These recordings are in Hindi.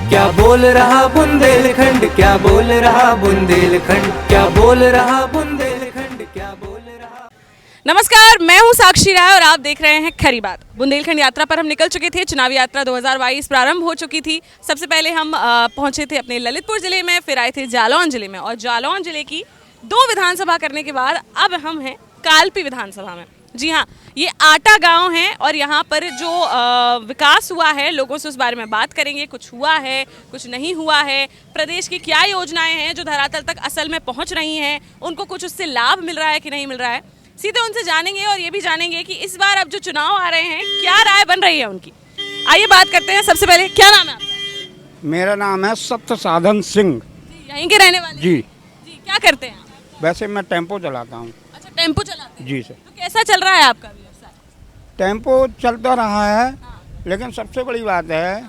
क्या बोल रहा बुंदेलखंड, क्या बोल रहा बुंदेलखंड, क्या बोल रहा बुंदेलखंड, क्या बोल रहा। नमस्कार, मैं हूं साक्षी राय और आप देख रहे हैं खरी बात। बुंदेलखंड यात्रा पर हम निकल चुके थे। चुनावी यात्रा 2022 प्रारंभ हो चुकी थी। सबसे पहले हम पहुंचे थे अपने ललितपुर जिले में, फिर आए थे जालौन जिले में, और जालौन जिले की 2 विधानसभा करने के बाद अब हम हैं कालपी विधानसभा में। जी हाँ, ये आटा गांव है और यहाँ पर जो विकास हुआ है, लोगों से उस बारे में बात करेंगे। कुछ हुआ है, कुछ नहीं हुआ है, प्रदेश की क्या योजनाएं हैं जो धरातल तक असल में पहुँच रही हैं, उनको कुछ उससे लाभ मिल रहा है कि नहीं मिल रहा है, सीधे उनसे जानेंगे। और ये भी जानेंगे कि इस बार अब जो चुनाव आ रहे हैं, क्या राय बन रही है उनकी। आइए बात करते हैं। सबसे पहले क्या नाम है आपका? मेरा नाम है सत्य साधन सिंह। यहीं के रहने वाले? जी। क्या करते हैं आप? वैसे मैं टेम्पो चलाता हूँ। अच्छा, टेम्पो चलाते हैं? जी सर। तो कैसा चल रहा है आपका व्यवसाय? टेम्पो चलता रहा है, लेकिन सबसे बड़ी बात है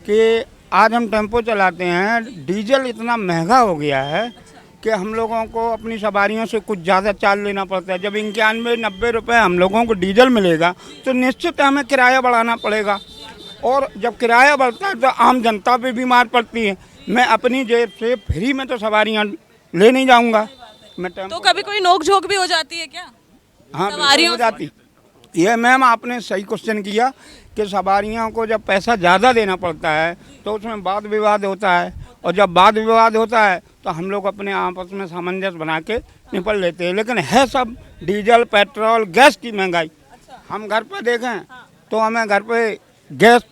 कि आज हम टेम्पो चलाते हैं, डीजल इतना महंगा हो गया है कि हम लोगों को अपनी सवारियों से कुछ ज़्यादा चार्ज लेना पड़ता है। जब 91-90 रुपये हम लोगों को डीजल मिलेगा तो निश्चित हमें किराया बढ़ाना पड़ेगा, और जब किराया बढ़ता है तो आम जनता पे बीमार पड़ती है। मैं अपनी जेब से फ्री में तो सवारियाँ ले नहीं जाऊँगा। मैं तो कभी कोई नोक झोंक भी हो जाती है क्या? हाँ, सवारियों हो जाती। ये मैम आपने सही क्वेश्चन किया कि सवारियों को जब पैसा ज़्यादा देना पड़ता है तो उसमें वाद विवाद होता है, और जब वाद विवाद होता है तो हम लोग अपने आपस में सामंजस्य बना के निपट लेते हैं। लेकिन है सब डीजल, पेट्रोल, गैस की महंगाई। हम घर पर देखें तो हमें घर पे गैस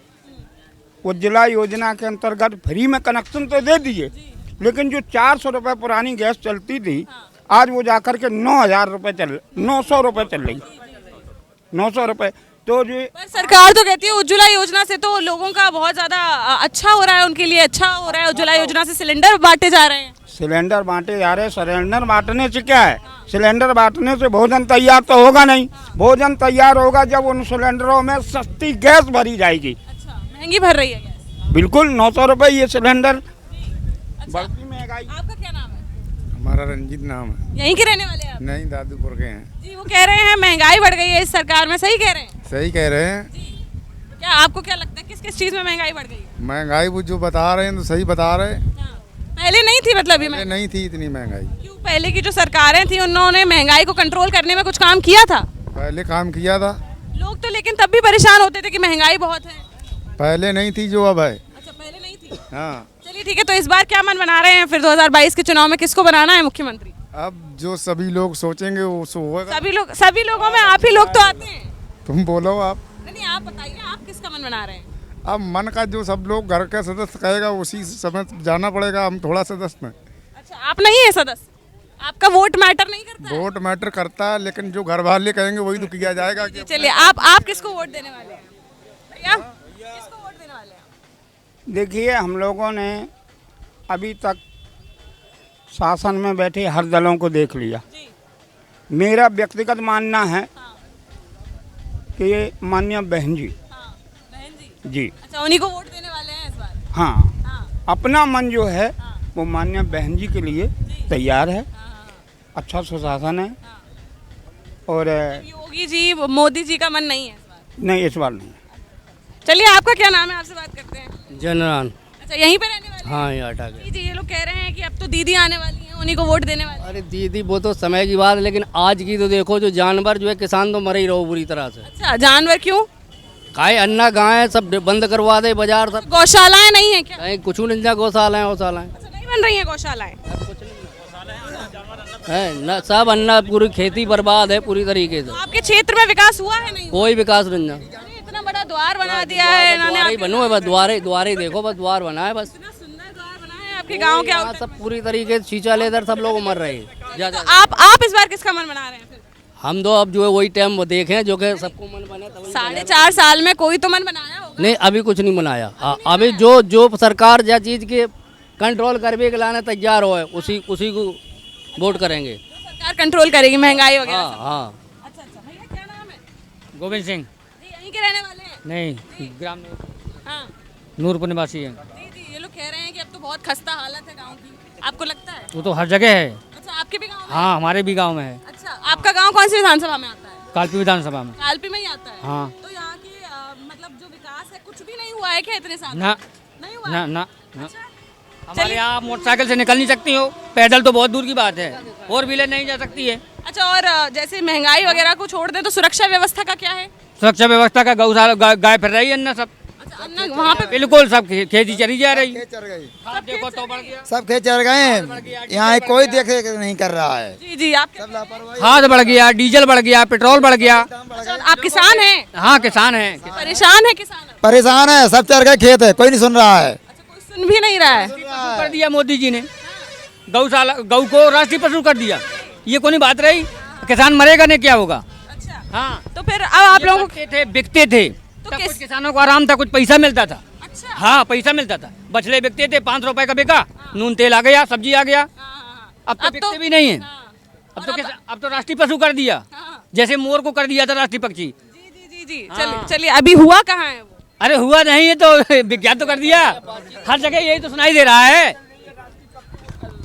उज्ज्वला योजना के अंतर्गत फ्री में कनेक्शन तो दे दिए, लेकिन जो 400 रुपये पुरानी गैस चलती थी, आज वो जाकर के 9,000 रुपये 900 रुपये चल रही। 900 रुपये तो जो पर सरकार तो कहती है उज्ज्वला योजना से तो लोगों का बहुत ज़्यादा अच्छा हो रहा है, उनके लिए अच्छा हो रहा है। उज्ज्वला योजना से सिलेंडर बांटे जा रहे हैं। सिलेंडर बांटे जा रहे हैं। सिलेंडर बांटने से क्या है? सिलेंडर बांटने से भोजन तैयार तो होगा नहीं। भोजन तैयार होगा जब उन सिलेंडरों में सस्ती गैस भरी जाएगी। अच्छा, महंगी भर रही है गैस? बिल्कुल, 900 रुपये ये सिलेंडर। अच्छा, बढ़ती महंगाई। आपका क्या नाम है? हमारा रंजीत नाम है। यहीं के रहने वाले हैं आप? नहीं, दादूपुर के हैं। जी, वो कह रहे हैं महंगाई बढ़ गई है इस सरकार में, सही कह रहे हैं? सही कह रहे हैं। जी। क्या आपको क्या लगता है किस किस चीज़ में महंगाई बढ़ गई है? महंगाई वो जो बता रहे हैं तो सही बता रहे हैं। हाँ। पहले नहीं थी, मतलब ये पहले नहीं थी इतनी महंगाई। क्यों? पहले की जो सरकारें थी उन्होंने महंगाई को कंट्रोल करने में कुछ काम किया था? पहले काम किया था। लोग तो लेकिन तब भी परेशान होते थे कि महंगाई बहुत है। पहले नहीं थी जो अब है। अच्छा, पहले नहीं थी। हाँ, चलिए ठीक है, तो इस बार क्या मन बना रहे हैं फिर 2022 के चुनाव में? किसको बनाना है मुख्यमंत्री? अब जो सभी लोग सोचेंगे वो सो होगा। सभी लोगों में आप ही लोग तो आते हैं। तुम बोलो आप। नहीं, आप बताइए, आप किसका मन बना रहे हैं? अब मन का जो सब लोग घर का सदस्य कहेगा उसी समय जाना पड़ेगा। हम थोड़ा सदस्य में। अच्छा, आप नहीं है सदस्य? आपका वोट मैटर नहीं करता है? वोट मैटर करता है, लेकिन जो घर वाले कहेंगे वही तो किया जाएगा। चलिए, आप किसको वोट देने वाले हैं भैया? किसको वोट देने वाले हैं? देखिए, हम लोगों ने अभी तक शासन में बैठे हर दलों को देख लिया। मेरा व्यक्तिगत मानना है कि ये माननीय बहन जी। बहन जी? जी। अच्छा, उन्हीं को वोट देने वाले हैं इस बार? हाँ, अपना मन जो है वो माननीय बहन जी के लिए तैयार है। अच्छा सुशासन है, और योगी जी, मोदी जी का मन नहीं है इस बार? नहीं, इस बार नहीं। चलिए, आपका क्या नाम है? आपसे बात करते हैं। जनरान। अच्छा, यहीं पे रहने वाले? हाँ, ये आटा के। जी, ये लोग कह रहे हैं कि अब तो दीदी आने वाली हैं, उन्हीं को वोट देने वाले हैं। अरे दीदी, वो तो समय की बात है, लेकिन आज की तो देखो, जो जानवर जो है, किसान तो मरे ही रहो बुरी तरह से। अच्छा, जानवर क्यों? खाए अन्ना गाय सब बंद करवा दे, बाजार सब। गौशालाएं नहीं है क्या? कहीं कुछ नहीं, गौशालाएं गौशालाएं अच्छा, नहीं बन रही है गौशालाएं? है न, सब अन्ना, पूरी खेती बर्बाद है पूरी तरीके से। तो आपके क्षेत्र में विकास हुआ है नहीं? कोई विकास नहीं। अरे, इतना बड़ा द्वार बना दिया है इन्होंने। द्वार ही बनो है, बस द्वारे देखो, बस द्वार बना है बस। इतना सुंदर द्वार बना है आपके गांव के यहाँ आउटर सब पूरी तरीके से सींचा लेकर सब लोग मर रहे हैं। में। तो आप इस बार किसका मन बना रहे हैं फिर? हम तो अब जो है वही टाइम देखें जो कि सबको मन बने। 4.5 साल में कोई तो मन बनाया होगा। नहीं, अभी कुछ नहीं बनाया। अभी जो सरकार जो चीज़ के कंट्रोल करने के लाने तैयार हो है, उसी को वोट करेंगे। तो सरकार कंट्रोल करेगी महंगाई वगैरह हाँ सब। हाँ। अच्छा, भैया क्या नाम है? गोविंद सिंह। जी, यहीं के रहने वाले हैं? नहीं, ग्राम हाँ। नूरपुर निवासी है। जी, ये लोग कह रहे हैं कि अब तो बहुत खस्ता हालत है गाँव की, आपको लगता है? वो तो हर जगह है। अच्छा, आपके भी गाँव में? हाँ, हमारे भी गांव में है। अच्छा, आपका गाँव कौन सी विधानसभा में आता है? कालपी विधानसभा में। कालपी में ही आता है? हाँ। तो यहाँ की मतलब जो विकास है कुछ भी नहीं हुआ है क्या इतने साल? ना, नहीं हुआ? ना ना ना। हमारे यहाँ आप मोटरसाइकिल से निकल नहीं सकती हो, पैदल तो बहुत दूर की बात है, 4 व्हीलर नहीं जा सकती है। अच्छा, और जैसे महंगाई वगैरह को छोड़ दें तो सुरक्षा व्यवस्था का क्या है? सुरक्षा व्यवस्था का गौशाला गाय फिर रही है ना सब, अच्छा, अन्ना वहाँ पे बिल्कुल सब खेती चली जा रही है। चढ़ गई, खाद देखो तो बढ़ गया, सब खेत चढ़ गए हैं, यहाँ कोई देख रेख नहीं कर रहा है। जी जी, आप क्या- खाद बढ़ गया, डीजल बढ़ गया, पेट्रोल बढ़ गया। अच्छा, आप किसान हैं? हाँ किसान है। परेशान है किसान? परेशान है, सब चढ़ गए खेत है, कोई नहीं सुन रहा है। अच्छा, कोई सुन भी नहीं रहा है। कर दिया मोदी जी ने, गौशाला गौ को राष्ट्रीय पशु कर दिया, ये कोई बात रही? किसान मरेगा नहीं, क्या होगा? अच्छा, हाँ, तो फिर अब आप लोगों को करते थे, बिकते थे, तो तब किस- कुछ किसानों को आराम था, कुछ पैसा मिलता था। अच्छा, हाँ पैसा मिलता था, बछड़े बिकते थे, 5 रुपए का बिका, नून तेल आ गया, सब्जी आ गया। अब तो बिकते भी नहीं है। अब तो राष्ट्रीय पशु कर दिया, जैसे मोर को कर दिया था राष्ट्रीय पक्षी। जी जी जी जी, चलिए चलिए, अभी हुआ कहाँ है वो? अरे हुआ नहीं है तो विज्ञान तो कर दिया, हर जगह यही तो सुनाई दे रहा है।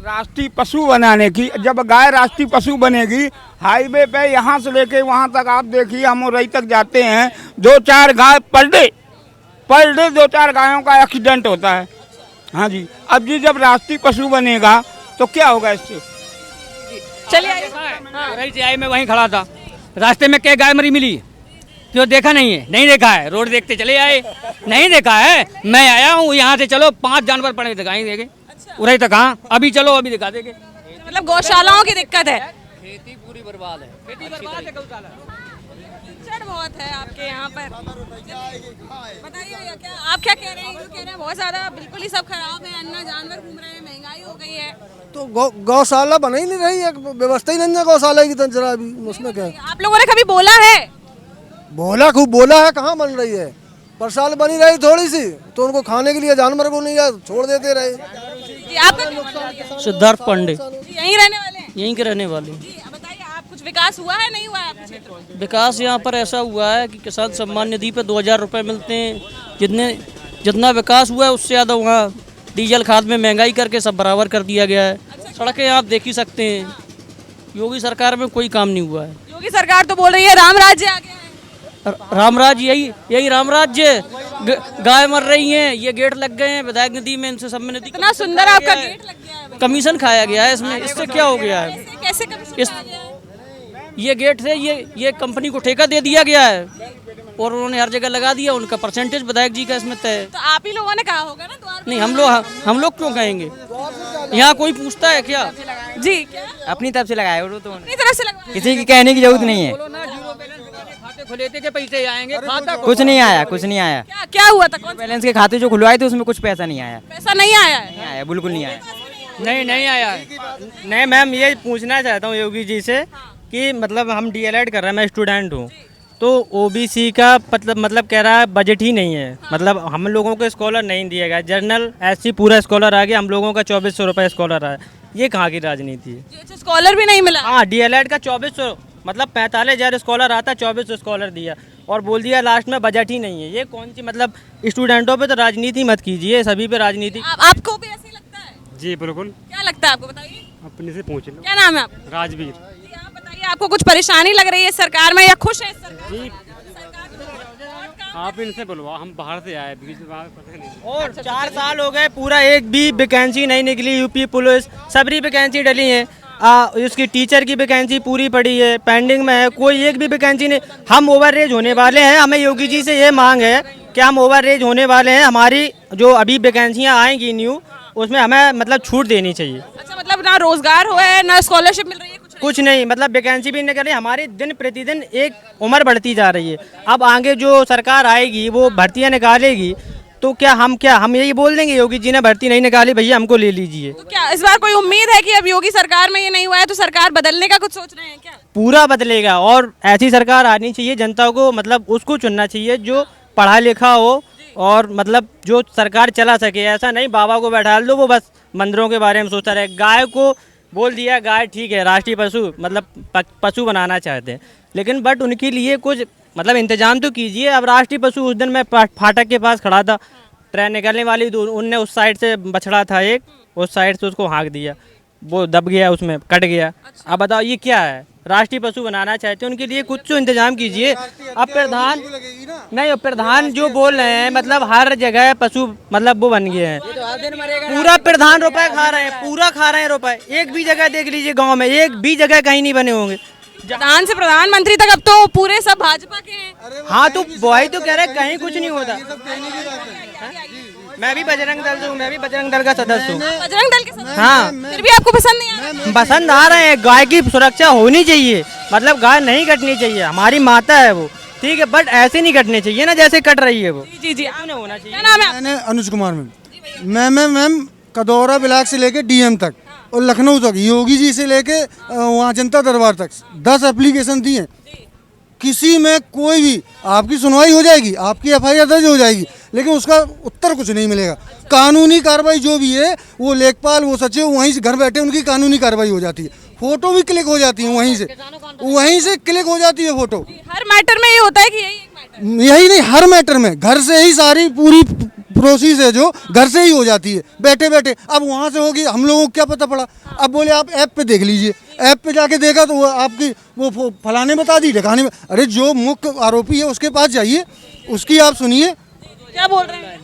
राष्ट्रीय पशु बनाने की, जब गाय राष्ट्रीय पशु बनेगी, हाईवे पे यहाँ से लेके वहाँ तक आप देखिए, हम उरई तक जाते हैं, 2-4 गाय पर डे 2-4 गायों का एक्सीडेंट होता है। हाँ जी, अब जी जब राष्ट्रीय पशु बनेगा तो क्या होगा इससे? चलिए आइए। रही से आई, मैं वहीं खड़ा था, रास्ते में क्या गाय मरी मिली, क्यों देखा नहीं है? नहीं देखा है, रोड देखते चले आए, नहीं देखा है। मैं आया हूँ यहाँ से, चलो 5 जानवर पड़े दिखाई देंगे, उरई तक। हाँ अभी चलो, अभी दिखा देंगे। मतलब गौशालाओं की दिक्कत है, खेती पूरी बर्बाद है। खेती बर्बाद है, गौशाला। कीचड़ बहुत है आपके यहाँ पर। बताइए भैया, क्या आप क्या कह रहे हैं? कह रहे हैं बहुत ज्यादा, बिल्कुल ही सब खराब है, अन्ना जानवर घूम रहे हैं, महंगाई हो गई है। तो गौशाला बना ही नहीं रही है, व्यवस्था ही नहीं है गौशाला की, तो जरा अभी उसमें क्या है? आप लोगों ने कभी बोला है? बोला, खूब बोला है, कहाँ बन रही है? पर साल बनी रही थोड़ी सी, तो उनको खाने के लिए जानवर को नहीं है, छोड़ देते रहे। जी, आपका क्या मानना है? सिद्धार्थ पांडे, जी, यहीं रहने वाले हैं? यहीं के रहने वाले। जी, अब बताइए, आप कुछ विकास हुआ है, नहीं हुआ है आपके क्षेत्र में? विकास यहाँ पर ऐसा हुआ है कि किसान सम्मान निधि पे 2000 रुपये मिलते हैं। जितना विकास हुआ है उससे ज़्यादा वहाँ डीजल खाद में महंगाई करके सब बराबर कर दिया गया है। सड़कें आप देख ही सकते हैं, योगी सरकार में कोई काम नहीं हुआ है। योगी सरकार तो बोल रही है राम राज्य आ गया है। रामराज यही रामराज्य। गाय मर रही हैं, ये गेट लग गए हैं विधायक निधि में, इनसे सब में निधि इतना सुंदर आपका गेट लग गया है, कमीशन खाया गया है इसमें। इससे क्या हो गया है? कैसे कमीशन आ गया है? ये गेट से ये कंपनी को ठेका दे दिया गया है और उन्होंने हर जगह लगा दिया, उनका परसेंटेज विधायक जी का इसमें तय है। तो आप ही लोगों ने कहा होगा ना द्वार पे? नहीं, हम लोग क्यों कहेंगे? यहाँ कोई पूछता है क्या? जी, क्या अपनी तरफ से लगाया वो तो अपनी तरफ से लगवाया? किसी की कहने की जरूरत नहीं है। खाते खुले थे के पैसे आएंगे, खाता कुछ नहीं आया, कुछ नहीं आया। क्या क्या हुआ था? कौन सा बैलेंस के खाते जो खुलवाए थे उसमें कुछ पैसा नहीं आया, पैसा नहीं आया है? नहीं आया, बिल्कुल नहीं आया। नहीं आया। नहीं मैम, ये पूछना चाहता हूँ योगी जी से कि मतलब हम डीएलएड कर रहे हैं, मैं स्टूडेंट हूँ, तो ओबीसी का मतलब कह रहा है बजट ही नहीं है, मतलब हम लोगों को स्कॉलर नहीं दिया गया, जनरल एससी पूरा स्कॉलर आ गया, हम लोगों का 2400 रुपये स्कॉलर आया। ये कहाँ की राजनीति है? अच्छा, स्कॉलर भी नहीं मिला? हाँ, डीएलएड का 2400, मतलब 45,000 स्कॉलर आता, 2400 स्कॉलर दिया और बोल दिया लास्ट में बजट ही नहीं है। ये कौन सी, मतलब स्टूडेंटों पे तो राजनीति मत कीजिए, सभी पे राजनीति। आपको भी ऐसे ही लगता है? जी बिल्कुल। क्या लगता है आपको, बताइए। अपने से पूछ लो। क्या नाम है आपका? राजवीर। जी, आप बताइए, आपको कुछ परेशानी लग रही है सरकार में या खुश है इस सरकार में? आप इनसे बुलवा, हम बाहर से आए, बीच में पता नहीं। और 4 साल हो गए, पूरा एक भी वैकेंसी नहीं निकली। यूपी पुलिस सबरी वैकेंसी डली है, उसकी टीचर की वैकेंसी पूरी पड़ी है, पेंडिंग में है, कोई एक भी वैकेंसी नहीं। हम ओवर रेज होने वाले हैं, हमें योगी जी से ये मांग है कि हम ओवर रेज होने वाले हैं, हमारी जो अभी वैकेंसियाँ आएंगी न्यू, उसमें हमें मतलब छूट देनी चाहिए। अच्छा, मतलब ना रोजगार हुआ है, ना स्कॉलरशिप मिल रही है, कुछ नहीं, मतलब वैकेंसी भी निकल रही, हमारी दिन प्रतिदिन एक उम्र बढ़ती जा रही है। अब आगे जो सरकार आएगी वो भर्तियां निकालेगी, तो क्या हम यही बोल देंगे योगी जी ने भर्ती नहीं निकाली, भैया हमको ले लीजिए? तो क्या इस बार कोई उम्मीद है कि अब योगी सरकार में ये नहीं हुआ है तो सरकार बदलने का कुछ सोच रहे हैं क्या? पूरा बदलेगा और ऐसी सरकार आनी चाहिए, जनता को मतलब उसको चुनना चाहिए जो पढ़ा लिखा हो और मतलब जो सरकार चला सके। ऐसा नहीं बाबा को बैठा दो, वो बस मंदिरों के बारे में सोचता रहे। गाय को बोल दिया, गाय ठीक है राष्ट्रीय पशु, मतलब पशु बनाना चाहते हैं, लेकिन बट उनके लिए कुछ मतलब इंतजाम तो कीजिए। अब राष्ट्रीय पशु, उस दिन मैं फाटक के पास खड़ा था, ट्रेन निकलने वाली, तो उनने उस साइड से बछड़ा था एक, उस साइड से उसको हाँक दिया, वो दब गया, उसमें कट गया। अब बताओ ये क्या है? राष्ट्रीय पशु बनाना चाहते हैं, उनके लिए कुछ तो इंतजाम कीजिए। अब प्रधान नहीं, प्रधान जो बोल रहे हैं मतलब हर जगह पशु मतलब वो बन गए हैं, पूरा प्रधान रुपए खा रहे हैं, पूरा खा रहे हैं रुपए। एक भी जगह देख लीजिए गांव में, एक भी जगह कहीं नहीं बने होंगे। प्रधान से प्रधानमंत्री तक अब तो पूरे सब भाजपा के हैं। हाँ तो वही तो कह रहे हैं, कहीं कुछ नहीं होता। मैं भी बजरंग दल से हूँ, मैं भी बजरंग दल का सदस्य हूँ। बजरंग दल के सदस्य? हाँ, फिर भी आपको पसंद नहीं आ रहा? पसंद आ रहे हैं। गाय की सुरक्षा होनी चाहिए, मतलब गाय नहीं कटनी चाहिए, हमारी माता है वो, ठीक है, बट ऐसे नहीं कटनी चाहिए ना जैसे कट रही है वो। जी जी, आपने होना चाहिए। क्या नाम है आपका? मैंने अनुज कुमार मैम कदौरा ब्लॉक से लेके डीएम तक और लखनऊ तक, योगी जी से लेके वहाँ जनता दरबार तक 10 एप्लीकेशन दी हैं। किसी में कोई भी आपकी सुनवाई हो जाएगी, आपकी एफआईआर दर्ज हो जाएगी, लेकिन उसका उत्तर कुछ नहीं मिलेगा। कानूनी कार्रवाई जो भी है वो लेखपाल, वो सचिव वहीं से घर बैठे उनकी कानूनी कार्रवाई हो जाती है, फोटो भी क्लिक हो जाती है, वहीं से क्लिक हो जाती है फोटो। हर मैटर में ये होता है कि यही एक मैटर? यही नहीं, हर मैटर में घर से ही सारी पूरी प्रोसेस है जो घर से ही हो जाती है बैठे बैठे। अब वहाँ से होगी, हम लोगों को क्या पता पड़ा। अब बोले आप ऐप पे देख लीजिए, ऐप पे जाके देखा तो वो आपकी वो फलाने बता दी, ढकाने में। अरे जो मुख्य आरोपी है उसके पास जाइए, उसकी आप सुनिए। क्या बोल रहे हैं?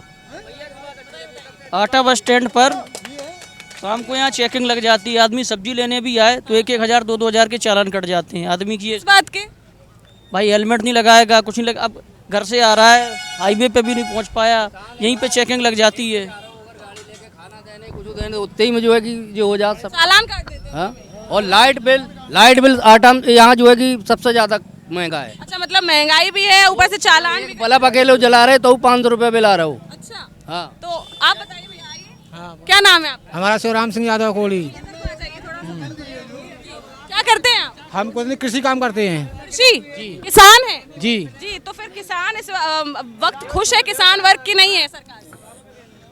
आटा बस स्टैंड पर शाम को यहाँ चेकिंग लग जाती है, आदमी सब्जी लेने भी आए तो 1-1 हज़ार 2-2 हज़ार के चालान कट जाते हैं आदमी की। इस बात के भाई हेलमेट नहीं लगाएगा, कुछ नहीं लगा, अब घर से आ रहा है, हाईवे पे भी नहीं पहुंच पाया, यहीं पे चेकिंग लग जाती है। कुछ देने उतने ही में जो है कि जो हो जाता सब चालान काट देते हैं। हाँ, और लाइट बिल आटा यहाँ जो है कि सबसे ज्यादा महंगा है। अच्छा, मतलब महंगाई भी है, ऊपर से चालान भी। बल्ब अकेले जला रहे तो 500 रुपये बिल आ रहा हो। अच्छा, हाँ, तो आप बताइए भैया, आइए। क्या नाम है आपका? हमारा शिवराम सिंह यादव कोली। क्या करते हैं आप? हम कुछ नहीं, कृषि काम करते हैं। कृषि किसान है जी जी। तो फिर किसान इस वक्त खुश है, किसान वर्ग की नहीं है सरकार?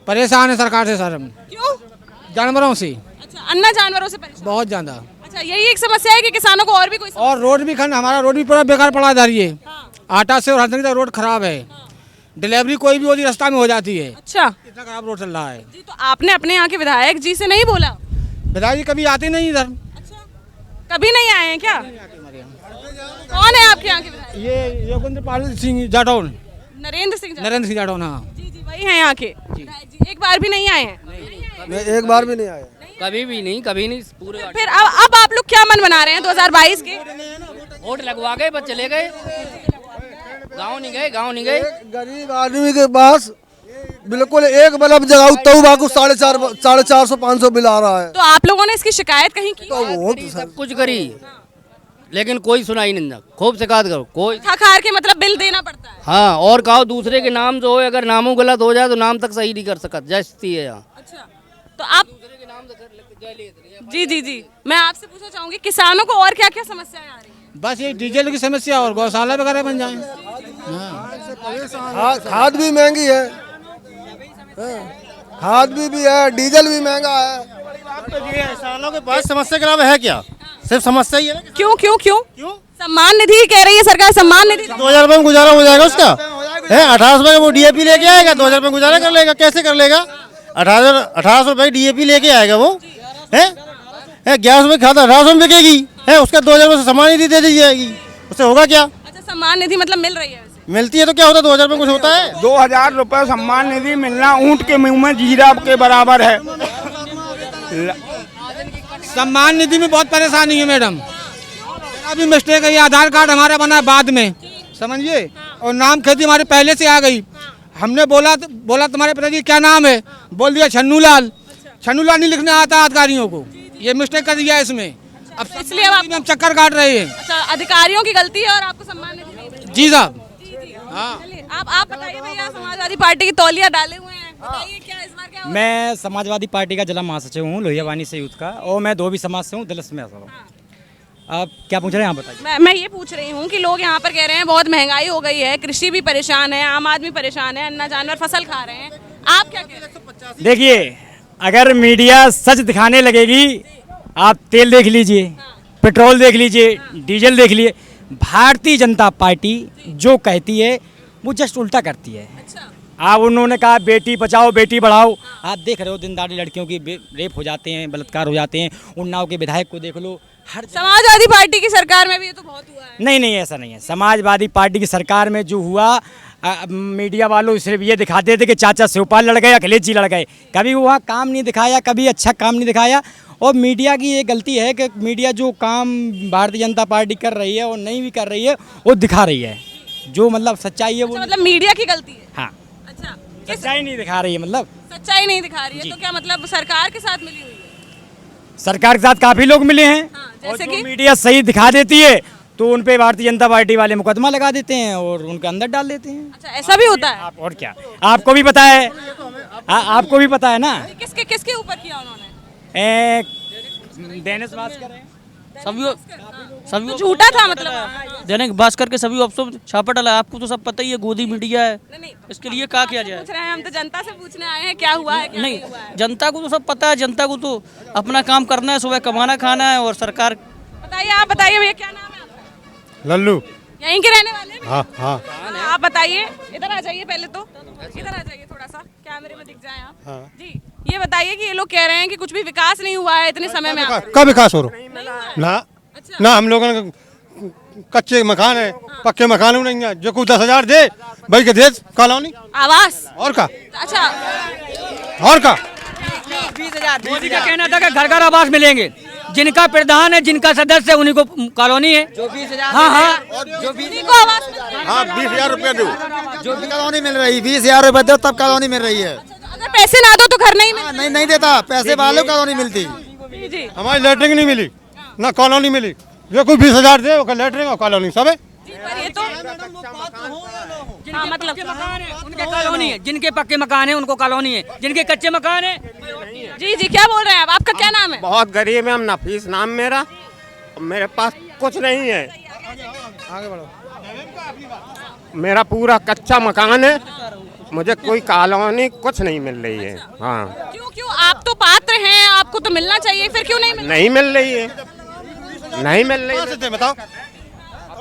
परेशान है सरकार से सर हम। क्यों? जानवरों से। अच्छा, अन्ना जानवरों से परेशान? बहुत ज्यादा। अच्छा, यही एक समस्या है कि किसानों को और भी कोई समस्या? और रोड भी हमारा रोड भी पूरा बेकार पड़ा इधर ये। आटा से और हर तक रोड खराब है। डिलीवरी कोई भी होती रास्ता में हो जाती है। अच्छा, इतना खराब रोड चल रहा है जी। तो आपने अपने यहाँ के विधायक जी से नहीं बोला? विधायक जी कभी आते नहीं इधर। कभी नहीं आए हैं क्या? कौन है आपके यहाँ के विधायक? ये योगेंद्र सिंह जाटौन। नरेंद्र सिंह जाटौन। हाँ जी जी, वही है यहाँ के विधायक जी। एक बार भी नहीं आए हैं? एक बार भी नहीं आया, कभी नहीं पूरे। फिर अब आप लोग क्या मन बना रहे हैं 2022 के? वोट लगवा गए बस चले गए, गाँव नहीं गए। गरीब आदमी के पास बिल्कुल एक बल्ब जगाओ तो बाको 450-500 बिल आ रहा है। तो आप लोगों ने इसकी शिकायत कहीं की? तो वो सब कुछ करी लेकिन कोई सुनाई नहीं, खूब शिकायत करो कोई। खार के मतलब बिल देना पड़ता है? हाँ, और कहो दूसरे के नाम जो हो, अगर नामों गलत हो जाए तो नाम तक सही नहीं कर सकता, जैसी है यहाँ। अच्छा, तो आप जी, मैं आपसे पूछना चाहूंगी किसानों को और क्या क्या समस्याएं आ रही हैं? बस ये डीजल की समस्या और गौशाला वगैरह बन जाए। खाद भी महंगी है, खाद भी है, डीजल भी महंगा है। किसानों के पास समस्या के अलावा है क्या? सिर्फ समस्या ही है ना। क्यों? सम्मान निधि कह रही है सरकार, सम्मान निधि 2000 रुपये में गुजारा हो जाएगा उसका? है 1800 रुपये वो डीएपी लेके आएगा, 2000 रुपये गुजारा कर लेगा? कैसे कर लेगा? 1800 रुपये डीएपी लेके आएगा वो, है 1100 रुपये खाद 1800 में बिकेगी, है उसका 2000 रुपये सम्मान निधि दे दी जाएगी, उससे होगा क्या? अच्छा, सम्मान निधि मतलब मिल रही है? मिलती है तो क्या होता है? 2000 रुपये कुछ होता है? 2000 रुपये सम्मान निधि मिलना ऊँट के मुंह में जीरा के बराबर है। सम्मान निधि में बहुत परेशानी है मैडम। अभी मिस्टेक है, ये आधार कार्ड हमारा बना बाद में, समझिए, और नाम खेती हमारे पहले से आ गई। हमने बोला तुम्हारे पिताजी क्या नाम है, बोल दिया छन्नू लाल नहीं लिखने आता अधिकारियों को, ये मिस्टेक कर दिया इसमें। अब इसलिए हम चक्कर काट रहे हैं। अच्छा, अधिकारियों की गलती है और आपको सम्मान निधि नहीं मिली? जी साहब। हाँ, आप बताइए भैया, समाजवादी पार्टी की तौलिया डाले हुए हैं, बताइए क्या इस बार क्या होगा? मैं समाजवादी पार्टी का जिला महासचिव हूँ लोहियावानी से यूथ का, और मैं धोबी समाज से हूँ, दलस में आता हूँ। आप क्या पूछ रहे हैं, आप बताइए। मैं ये पूछ रही हूँ कि लोग यहाँ पर कह रहे हैं बहुत महंगाई हो गई है, कृषि भी परेशान है, आम आदमी परेशान है, अन्ना जानवर फसल खा रहे हैं, आप क्या कह रहे हैं? देखिए, अगर मीडिया सच दिखाने लगेगी, आप तेल देख लीजिए, पेट्रोल देख लीजिए, डीजल देख लीजिए, भारतीय जनता पार्टी जो कहती है वो जस्ट उल्टा करती है। आप उन्होंने कहा बेटी बचाओ बेटी बढ़ाओ, आप देख रहे हो दिन दहाड़े लड़कियों की रेप हो जाते हैं, बलात्कार हो जाते हैं। उन्नाव के विधायक को देख लो, समाजवादी पार्टी की सरकार में भी ये तो बहुत हुआ है। नहीं नहीं, ऐसा नहीं है। समाजवादी पार्टी की सरकार में जो हुआ, मीडिया वालों सिर्फ ये दिखाते थे कि चाचा शिवपाल लड़ गए, अखिलेश जी लड़ गए। कभी वहाँ काम नहीं दिखाया, कभी अच्छा काम नहीं दिखाया। और मीडिया की ये गलती है कि मीडिया जो काम भारतीय जनता पार्टी कर रही है और नहीं भी कर रही है वो दिखा रही है, जो मतलब सच्चाई है वो मतलब मीडिया की गलती है। हाँ, अच्छा, सच्चाई नहीं दिखा रही है, मतलब सच्चाई नहीं दिखा रही है। तो क्या मतलब सरकार के साथ मिली हुई है? सरकार के साथ काफी लोग मिले हैं। जैसे और कि जो मीडिया सही दिखा देती है तो उन पे भारतीय जनता पार्टी वाले मुकदमा लगा देते हैं और उनके अंदर डाल देते हैं। अच्छा, ऐसा भी होता है? और क्या, आपको भी पता है, आपको भी पता है ना। किसके किसके ऊपर किया उन्होंने? दैनिक भास्कर है, सभी तो झूठा था मतलब। दैनिक भास्कर के सभी अफसर छापा डाला। आपको तो सब पता ही है, गोदी मीडिया है। इसके लिए क्या किया जाए? पूछ रहे हैं हम, तो जनता से पूछने आए हैं क्या हुआ है क्या नहीं, हुआ है। जनता को तो सब पता है। जनता को तो अपना काम करना है, सुबह कमाना खाना है। और सरकार, बताइए, आप बताइए भैया, क्या नाम है आपका? लल्लू। यहीं के रहने वाले हैं? हाँ हाँ। आप बताइए, इधर आ जाइए पहले तो, इधर आ जाइए थोड़ा सा, कैमरे में दिख जाए आप। हाँ। जी, ये बताइए कि ये लोग कह रहे हैं कि कुछ भी विकास नहीं हुआ है इतने समय में। कब विकास हो रहा ना? ना हम लोगों ने कच्चे मकान है, पक्के मकान नहीं है। जो कुछ 10,000 दे भाई के दे कॉलोनी आवास और का। अच्छा, और का 20,000 मोदी का कहना था कि घर घर आवास मिलेंगे। जिनका प्रधान है, जिनका सदस्य है, उन्हीं को कॉलोनी है। जो 20,000 हाँ हाँ, जो को आवास मिल रहा है। हाँ 20,000 रुपया दो, जो भी कॉलोनी मिल रही 20,000 रुपया दो तब कॉलोनी मिल रही है। अगर पैसे ना दो तो घर नहीं मिलता। नहीं देता, पैसे वालों कॉलोनी मिलती। जी, हमारी लेटरिंग नहीं मिली, ना कॉलोनी मिली। जो कुछ 20,000 दे वो लेटरिंग और कॉलोनी सब है। पर ये तो हाँ, मतलब मकान है उनके कॉलोनी है, जिनके पक्के मकान है उनको कॉलोनी है, जिनके कच्चे मकान है। जी जी, क्या बोल रहे हैं आप? आपका क्या नाम है? बहुत गरीब है हम, नफीस नाम मेरा। मेरे पास कुछ नहीं है, आगे बढ़ो। मेरा पूरा कच्चा मकान है। मुझे कोई कॉलोनी कुछ नहीं मिल रही है। हाँ, क्यों क्यों? आप तो पात्र हैं, आपको तो मिलना चाहिए, फिर क्यों नहीं मिल? नहीं मिल रही है, नहीं मिल रही है। बताओ।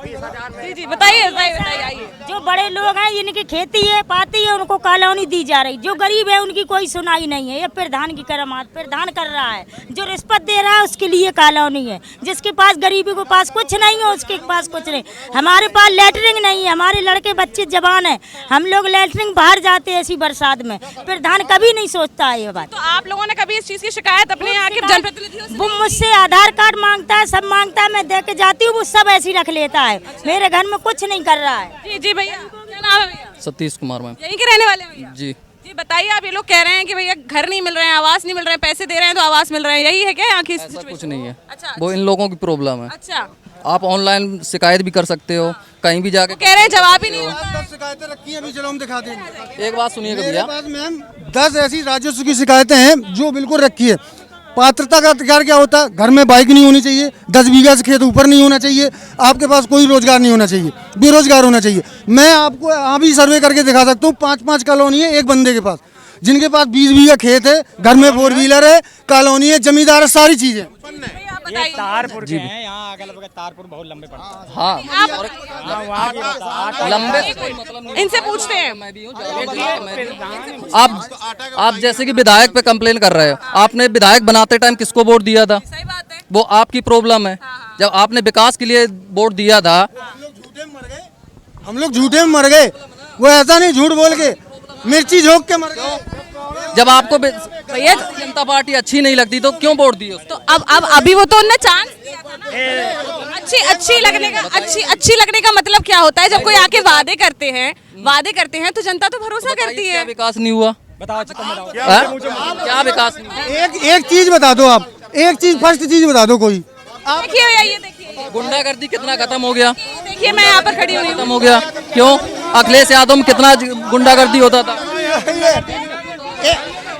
जी जी, बताइए बताइए, आइए। जो बड़े लोग हैं जिनकी खेती है पाती है उनको कॉलोनी दी जा रही। जो गरीब है उनकी कोई सुनाई नहीं है। ये प्रधान की करामात प्रधान कर रहा है, जो रिश्वत दे रहा है उसके लिए कॉलोनी है। जिसके पास गरीबी के पास कुछ नहीं है उसके पास कुछ नहीं। हमारे पास लेटरिंग नहीं है, हमारे लड़के बच्चे जवान है, हम लोग लेटरिंग बाहर जाते हैं ऐसी बरसात में। प्रधान कभी नहीं सोचता है ये बात। तो आप लोगों ने कभी इस चीज की शिकायत अपने यहाँ के जनप्रतिनिधियों से? वो मुझसे आधार कार्ड मांगता है, सब मांगता है, मैं दे के जाती हूँ, वो सब ऐसे ही रख लेता है। मेरे घर में कुछ नहीं कर रहा है। जी जी भैया, क्या नाम है भैया? सतीश कुमार मैम। यहीं के रहने वाले भैया? जी जी, बताइए, आप ये लोग कह रहे हैं कि भैया घर नहीं मिल रहे हैं, आवास नहीं मिल रहे हैं, पैसे दे रहे हैं तो आवास मिल रहे हैं, यही है क्या यहाँ की? ऐसा कुछ नहीं है। अच्छा, वो इन लोगों की प्रॉब्लम है। अच्छा, आप ऑनलाइन शिकायत भी कर सकते हो, कहीं भी जाके कह रहे हैं जवाब ही नहीं होता। 10 शिकायतें रखी हैं, अभी चलो हम दिखा देंगे। एक बात सुनिएगा मेरे भैया, पास मैम 10 ऐसी राजस्व की शिकायतें हैं जो बिल्कुल रखी है। पात्रता का अधिकार क्या होता है? घर में बाइक नहीं होनी चाहिए, 10 बीघा से खेत ऊपर नहीं होना चाहिए, आपके पास कोई रोजगार नहीं होना चाहिए, बेरोजगार होना चाहिए। मैं आपको यहाँ भी सर्वे करके दिखा सकता हूँ, 5-5 कॉलोनी है एक बंदे के पास, जिनके पास 20 बीघा खेत है, घर में 4 व्हीलर है, कॉलोनी है, जमींदार है, सारी चीजें। ये तारपुर के हैं, यहाँ अगल बगल तारपुर बहुत लंबे पड़ते हैं। हाँ लंबे से कोई मतलब नहीं। इनसे पूछते हैं। मैं भी हूँ। आप जैसे कि विधायक पे कंप्लेन कर रहे हो, आपने विधायक बनाते टाइम किसको वोट दिया था? सही बात है। वो आपकी प्रॉब्लम है। जब आपने विकास के लिए वोट दिया था, हम लोग झूठे में मर गए। वो ऐसा नहीं झूठ बोल के मिर्ची झोंक के मर गए। जब आपको भैया जनता पार्टी अच्छी नहीं लगती तो क्यों वोट दिए? तो अब अभी वो तो उनने चांस दिया था ना। अच्छी लगने का मतलब क्या होता है? जब कोई आके वादे करते हैं तो जनता तो भरोसा करती है। विकास नहीं हुआ, बताओ क्या विकास नहीं हुआ? एक चीज बता दो आप, एक चीज फर्स्ट चीज बता दो कोई। देखिए भैया, ये देखिए, गुंडागर्दी कितना खत्म हो गया? देखिए मैं यहाँ पर खड़ी हुई हूँ। खत्म हो गया क्यों? अखिलेश यादव में कितना गुंडागर्दी होता था।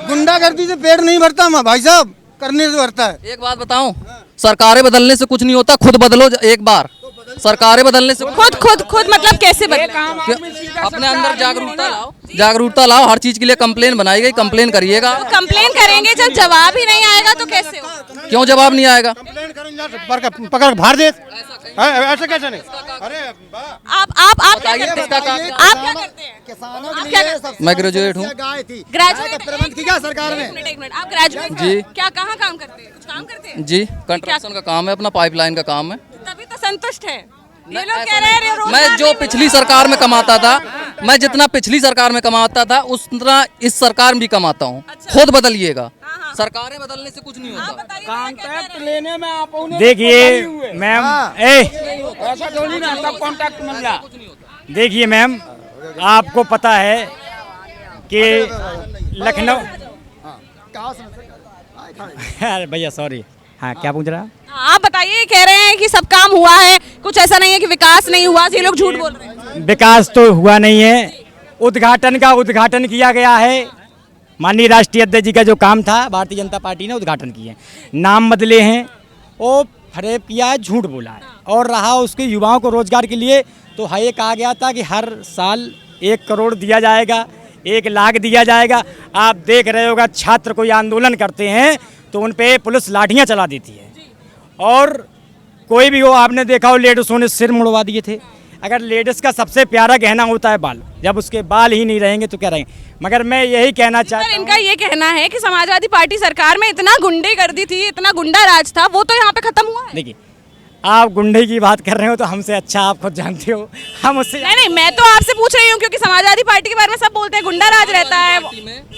गुंडागर्दी से पेट नहीं भरता भाई साहब, करने से भरता है। एक बात बताऊं, सरकारें बदलने से कुछ नहीं होता, खुद बदलो एक बार। सरकारें बदलने से खुद खुद खुद मतलब कैसे बदले? अपने अंदर जागरूकता लाओ। हर चीज के लिए कंप्लेन बनाई गई, कंप्लेन करिएगा। कंप्लेन करेंगे, जब जवाब ही नहीं आएगा तो कैसे होगा? क्यों जवाब नहीं आएगा? पकड़ भार दे, ऐसे कैसे नहीं? अरे आप क्या करते हैं? आप क्या करते हैं? किसानों आप के क्या लिए करते सबसे मैं ग्रेजुएट हूँ। गाय थी, ग्रेजुएट गाय का प्रबंध किया सरकार ने। एक मिनट आप ग्रेजुएट जी। क्या कहाँ काम करते हैं? कुछ काम करते हैं? जी, कंस्ट्रक्शन का काम है, अपना पाइपलाइन का काम है। तभी तो संतुष्ट है। ये लोग कह रहे हैं रोजगार मैं जो नहीं पिछली सरकार में कमाता था, मैं जितना पिछली सरकार में कमाता था उतना इस सरकार में भी कमाता हूँ। खुद बदलिएगा, सरकारें बदलने से कुछ नहीं होता। कॉन्टैक्ट लेने में आप उन्हें देखिए मैम, ऐसा थोड़ी ना सब कॉन्टैक्ट मिल रहा। देखिए मैम, आपको पता है कि लखनऊ अरे भैया सॉरी, हाँ क्या पूछ रहा है? आप बताइए, कह रहे हैं कि सब काम हुआ है, कुछ ऐसा नहीं है कि विकास नहीं हुआ, ये लोग झूठ बोल रहे हैं। विकास तो हुआ नहीं है, उद्घाटन किया गया है। माननीय राष्ट्रीय अध्यक्ष जी का जो काम था भारतीय जनता पार्टी ने उद्घाटन किए हैं, नाम बदले हैं, वो फरेब किया है, झूठ बोला है। और रहा उसके युवाओं को रोजगार के लिए, तो है ये कहा गया था कि हर साल 1 करोड़ दिया जाएगा, 1 लाख दिया जाएगा। आप देख रहे होगा, छात्र कोई आंदोलन करते हैं तो उन पे पुलिस लाठियां चला देती है, और कोई भी हो, आपने देखा हो लेडीसों ने सिर मुड़वा दिए थे। अगर लेडीज का सबसे प्यारा गहना होता है बाल, जब उसके बाल ही नहीं रहेंगे तो क्या रहेंगे? मगर मैं यही कहना चाहता हूं, इनका ये कहना है कि समाजवादी पार्टी सरकार में इतना गुंडेगर्दी थी, इतना गुंडा राज था, वो तो यहाँ पे खत्म हुआ है। देखिए आप गुंडे की बात कर रहे हो तो हमसे अच्छा आप खुद जानते हो, हम उससे नहीं, मैं तो आपसे पूछ रही हूँ क्योंकि समाजवादी पार्टी के बारे में सब बोलते हैं गुंडा राज रहता है।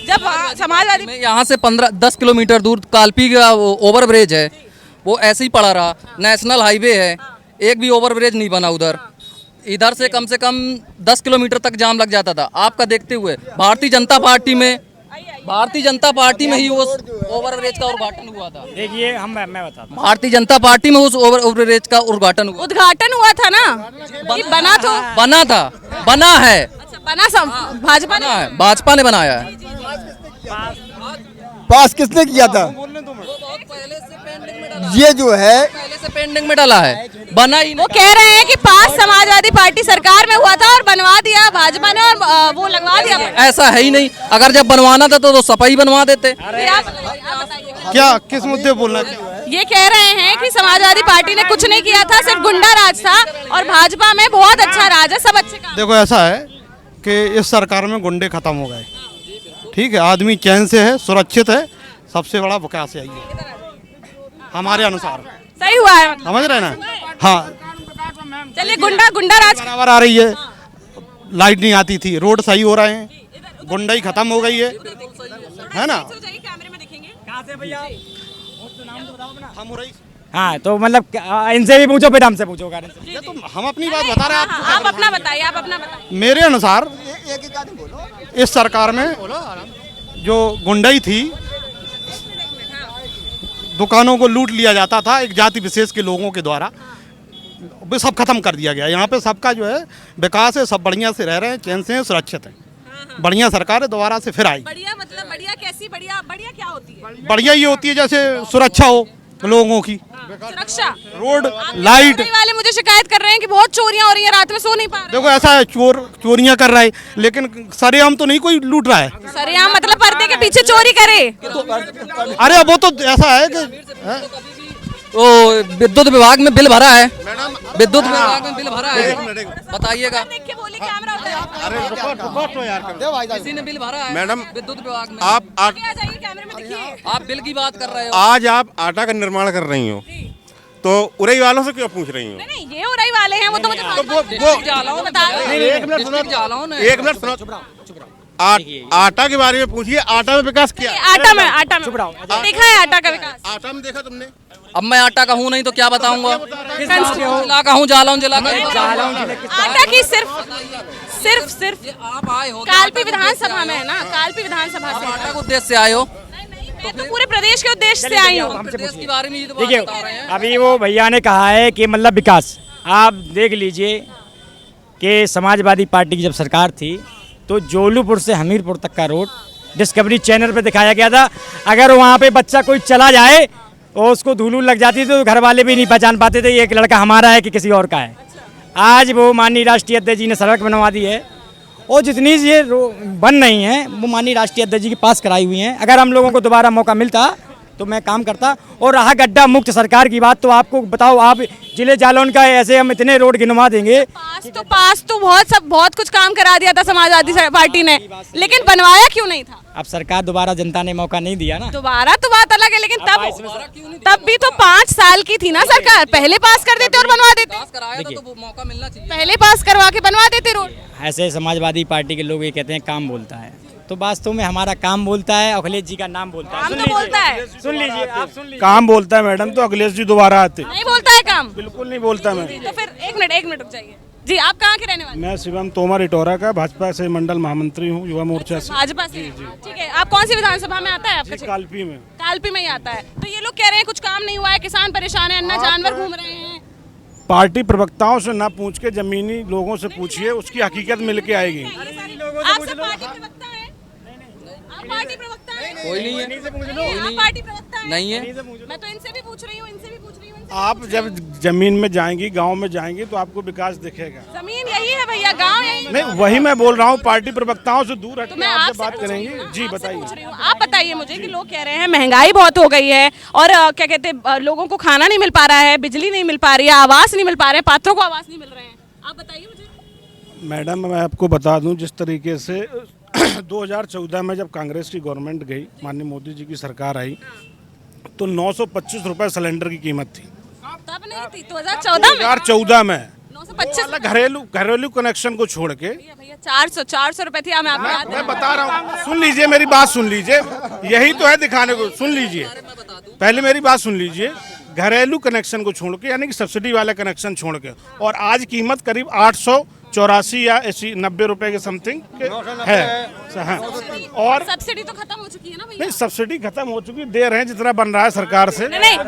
जब समाजवादी में यहाँ से 15-10 किलोमीटर दूर कालपी का ओवर ब्रिज है, वो ऐसे ही पड़ा रहा। नेशनल हाईवे है, एक भी ओवर ब्रिज नहीं बना उधर। इधर से कम 10 किलोमीटर तक जाम लग जाता था। आपका देखते हुए भारतीय जनता पार्टी में ही उस ओवर ब्रिज का उद्घाटन हुआ था। देखिए मैं बताता हूं, भारतीय जनता पार्टी में उस ओवर ब्रिज का उद्घाटन हुआ था ना, कि बना है। बना भाजपा ने बनाया है। पास किसने किया था? ये जो है पहले से पेंडिंग में डाला है, बना ही। वो कह रहे हैं कि पास समाजवादी पार्टी सरकार में हुआ था और बनवा दिया भाजपा ने, और वो लगवा दिया। ऐसा है ही नहीं। अगर जब बनवाना था तो सफाई बनवा देते। क्या किस मुद्दे बोलना चाहिए? ये कह रहे हैं कि समाजवादी पार्टी ने कुछ नहीं किया था, सिर्फ गुंडा राज था, और भाजपा में बहुत अच्छा राज है, सब अच्छे काम। देखो ऐसा है कि इस सरकार में गुंडे खत्म हो गए, ठीक है, आदमी चैन से है, सुरक्षित है, सबसे बड़ा विकास यही है हमारे अनुसार। सही हुआ है, समझ रहे ना? हाँ, चलिए गुंडा राज बराबर आ रही है, लाइट नहीं आती थी, रोड सही हो रहे हैं, गुंडाई खत्म हो गई है ना? हाँ तो मतलब इनसे भी पूछो, फिर हमसे पूछो। तो हम अपनी बात बता रहे हैं, आप अपना बताइए। मेरे अनुसार इस सरकार में जो गुंडाई थी, दुकानों को लूट लिया जाता था एक जाति विशेष के लोगों के द्वारा, वो सब खत्म कर दिया गया। यहाँ पे सबका जो है विकास है, सब बढ़िया से रह रहे हैं, चैन से हैं, सुरक्षित हैं। बढ़िया सरकार है, दोबारा से फिर आई। बढ़िया मतलब बढ़िया कैसी? बढ़िया क्या होती है? बढ़िया ये होती है जैसे सुरक्षा हो लोगों की, सुरक्षा, रोड, लाइट। वाले मुझे शिकायत कर रहे हैं कि बहुत चोरियां हो रही हैं, रात में सो नहीं पा रहे। देखो ऐसा है, चोरियां कर रहा है, लेकिन सरेआम तो नहीं कोई लूट रहा है। सरेआम मतलब पर्दे के पीछे चोरी करे? अरे वो तो ऐसा है कि तो विद्युत विभाग में बिल भरा है, विद्युत विभाग में बिल भरा है, बताइएगा। किसी ने बिल भरा है मैडम विद्युत विभाग में? आप बिल की बात कर रहे हो। आज आप आटा का निर्माण कर रही हो, तो उरई वालों से क्यों पूछ रही हो? नहीं, ये उरई वाले हैं, वो तो मुझे एक मिनट सुनो, आटा के बारे में पूछिए। आटा में विकास किया? आटा में देखा है, आटा का विकास आटा में देखा तुमने? अब मैं आटा का हूँ नहीं तो क्या बताऊंगा। जिला का हूँ, जालौन जिला का। आटा की सिर्फ आप आए हो कालपी विधानसभा में है ना, कालपी विधानसभा से आटा के उद्देश्य से आए हो? मैं तो पूरे प्रदेश के उद्देश्य से आई हूँ। प्रदेश के बारे में देखिए, अभी वो भैया ने कहा है कि मतलब विकास, आप देख लीजिए कि समाजवादी पार्टी की जब सरकार थी तो जोलूपुर से हमीरपुर तक का रोड डिस्कवरी चैनल पे दिखाया गया था। अगर वहाँ पे बच्चा कोई चला जाए और उसको धूल लग जाती तो घर वाले भी नहीं पहचान पाते थे ये एक लड़का हमारा है कि किसी और का है। आज वो माननीय राष्ट्रीय अध्यक्ष जी ने सड़क बनवा दी है और जितनी ये बन रही हैं वो माननीय राष्ट्रीय अध्यक्ष जी के पास कराई हुई हैं। अगर हम लोगों को दोबारा मौका मिलता तो मैं काम करता। और रहा गड्ढा मुक्त सरकार की बात, तो आपको बताओ, आप जिले जालौन का ऐसे हम इतने रोड गिनवा देंगे। पास तो बहुत कुछ काम करा दिया था समाजवादी पार्टी ने, लेकिन बनवाया क्यों नहीं था? अब सरकार दोबारा जनता ने मौका नहीं दिया ना। दोबारा तो बात अलग है, लेकिन तब भी तो 5 साल की थी ना सरकार, पहले पास कर देते और बनवा देते। तो मौका मिलना चाहिए, पहले पास करवा के बनवा देते रोड। ऐसे समाजवादी पार्टी के लोग ये कहते हैं काम बोलता है, तो वास्तव में हमारा काम बोलता है, अखिलेश जी का नाम बोलता है। काम तो बोलता है, सुन लीजिए आप, सुन लीजिए। काम बोलता है मैडम, तो अखिलेश जी दोबारा आते। नहीं बोलता है काम, बिल्कुल नहीं बोलता मैं। तो फिर एक मिनट रुक जाइए जी। आप कहाँ के रहने वाले? मैं शिवम तोमर इटोरा का भाजपा से मंडल महामंत्री हूँ, युवा मोर्चा से। भाजपा से, ठीक है। आप कौन सी विधानसभा में आता है आपका? कालपी में। कालपी में ही आता है। तो ये लोग कह रहे हैं कुछ काम नहीं हुआ है, किसान परेशान है, अन्ना जानवर घूम रहे हैं। पार्टी प्रवक्ताओं से ना पूछ के जमीनी लोगों से पूछिए, उसकी हकीकत मिल के आएगी। आप सब पार्टी प्रवक्ता हैं? आप पार्टी प्रवक्ता हैं? कोई नहीं है, आप पार्टी प्रवक्ता हैं? नहीं है। मैं तो इनसे भी पूछ रही हूँ, इनसे भी पूछ रही हूँ। आप जब जमीन में जाएंगी, गांव में जाएंगी, तो आपको विकास दिखेगा। जमीन यही है भैया, गांव यही है। नहीं, वही मैं बोल रहा हूँ, पार्टी प्रवक्ताओं से दूर हट तो के मैं आपसे आपसे बात करेंगे। जी पूछ रही बताइए। हूँ। आप बताइए मुझे कि लोग कह रहे हैं महंगाई बहुत हो गई है और क्या कहते हैं, लोगों को खाना नहीं मिल पा रहा है, बिजली नहीं मिल पा रही है, आवास नहीं मिल पा रहे हैं, पात्रों को आवास नहीं मिल रहे हैं। आप बताइए मुझे। मैडम, मैं आपको बता दूं, जिस तरीके से 2014 में जब कांग्रेस की गवर्नमेंट गई, माननीय मोदी जी की सरकार आई, तो 925 रुपए सिलेंडर की कीमत थी। तब नहीं थी 2014 में 925 घरेलू कनेक्शन को छोड़ के। भैया 400 रुपए थी। मैं बता रहा हूँ, सुन लीजिए, मेरी बात सुन लीजिए, यही तो है दिखाने को। सुन लीजिए, पहले मेरी बात सुन लीजिए। घरेलू कनेक्शन को छोड़ के, यानी कि सब्सिडी वाले कनेक्शन छोड़ के, और आज कीमत करीब 884 या 90 रुपए के समथिंग है। और सब्सिडी तो खत्म हो चुकी है ना भैया? नहीं, सब्सिडी खत्म हो चुकी, दे रहे हैं जितना बन रहा है सरकार से। नहीं,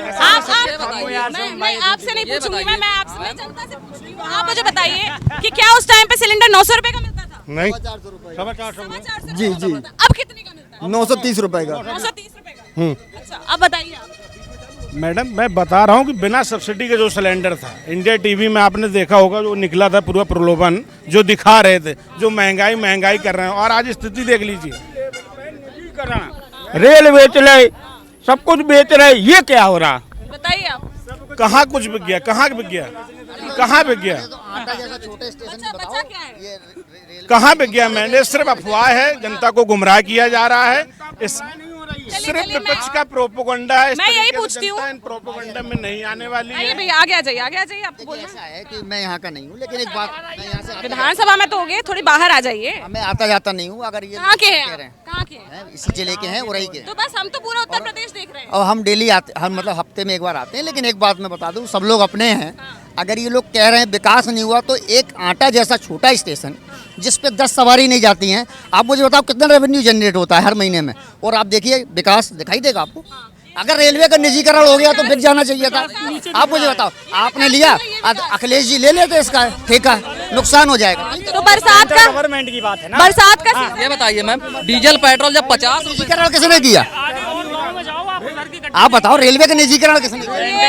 मैं आपसे नहीं पूछूंगी, मैं आपसे, मैं जनता से पूछ रही हूँ। आप मुझे बताइए कि क्या उस टाइम पे सिलेंडर 900 रुपए का मिलता था? नहीं, 450 जी जी। अब कितने का मिलता है? 930 रुपए का। 930 रुपए का। अच्छा, अब बताइए आप। मैडम, मैं बता रहा हूँ कि बिना सब्सिडी के जो सिलेंडर था, इंडिया टीवी में आपने देखा होगा, जो निकला था पूरा प्रलोभन, जो दिखा रहे थे, जो महंगाई कर रहे हैं, और आज स्थिति देख लीजिए। रेल बेच रहे, सब कुछ बेच रहे, ये क्या हो रहा? बताइए आप। कहाँ कुछ बिक गया? कहाँ बिक गया? कहाँ बिक गया? कहाँ बिक गया? मैंने सिर्फ अफवाह है, जनता को गुमराह किया जा रहा है। इस सिर्फ विपक्ष का प्रोपोगंडा है। मैं यही पूछती हूँ, इन प्रोपोगंडा में नहीं आने वाली है। भैया आगे आ जाइए, आगे आ जाइए। आपको बोलना ऐसा है कि मैं यहाँ का नहीं हूँ, लेकिन एक बात, मैं यहाँ से विधानसभा में तो हो गए, थोड़ी बाहर आ जाइए। मैं आता जाता नहीं हूँ। अगर ये कहाँ के हैं? कह रहे हैं, कहाँ के हैं? इसी जिले के हैं, उरई के। तो बस हम तो पूरा उत्तर प्रदेश देख रहे हैं। और हम डेली आते, हम मतलब हफ्ते में एक बार आते हैं। लेकिन एक बात मैं बता दूं, सब लोग अपने हैं। अगर ये लोग कह रहे हैं विकास नहीं हुआ, तो एक आटा जैसा छोटा स्टेशन जिस पे 10 सवारी नहीं जाती हैं, आप मुझे बताओ कितना रेवेन्यू जनरेट होता है हर महीने में, और आप देखिए विकास दिखाई देगा आपको। अगर रेलवे का निजीकरण हो गया तो बिक जाना चाहिए था। आप मुझे बताओ, आपने लिया, अखिलेश जी ले लेते इसका ठेका, नुकसान हो जाएगा। तो बरसात का, गवर्नमेंट की बात है ना। बरसात का ये बताइए मैम, डीजल पेट्रोल जब 50 निजीकरण किसने किया? आप बताओ, रेलवे का निजीकरण किसने किया?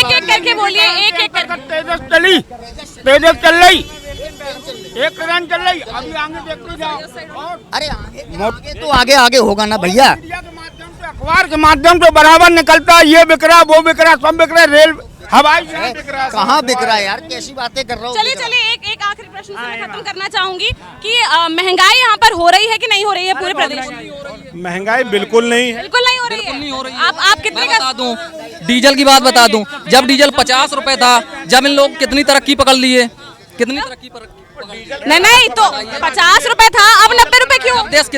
एक करके बोलिए, एक तेजस चल रही, एक ट्रेन चल रही, अभी आगे देखते जाओ। अरे आगे तो आगे होगा ना भैया। अखबार के माध्यम से बराबर निकलता है, ये बिक रहा, वो बिक रहा, सब बिक रहा, रेल हवाई बिक रहा है। कहाँ बिक रहा है यार? कैसी बातें कर रहा हूँ। चलिए एक आखिरी प्रश्न से मैं खत्म करना चाहूंगी कि महंगाई यहाँ पर हो रही है कि नहीं हो रही है पूरे प्रदेश में? महंगाई बिल्कुल नहीं है। बिल्कुल नहीं हो रही है। आप कितने का? बता दूं, डीजल की बात बता दूं, जब डीजल 50 रुपए था, जब इन लोग कितनी तरक्की पकड़ लिए, कितनी तरक्की नहीं तो 50 रुपए था, अब 90 रुपए क्यों? देश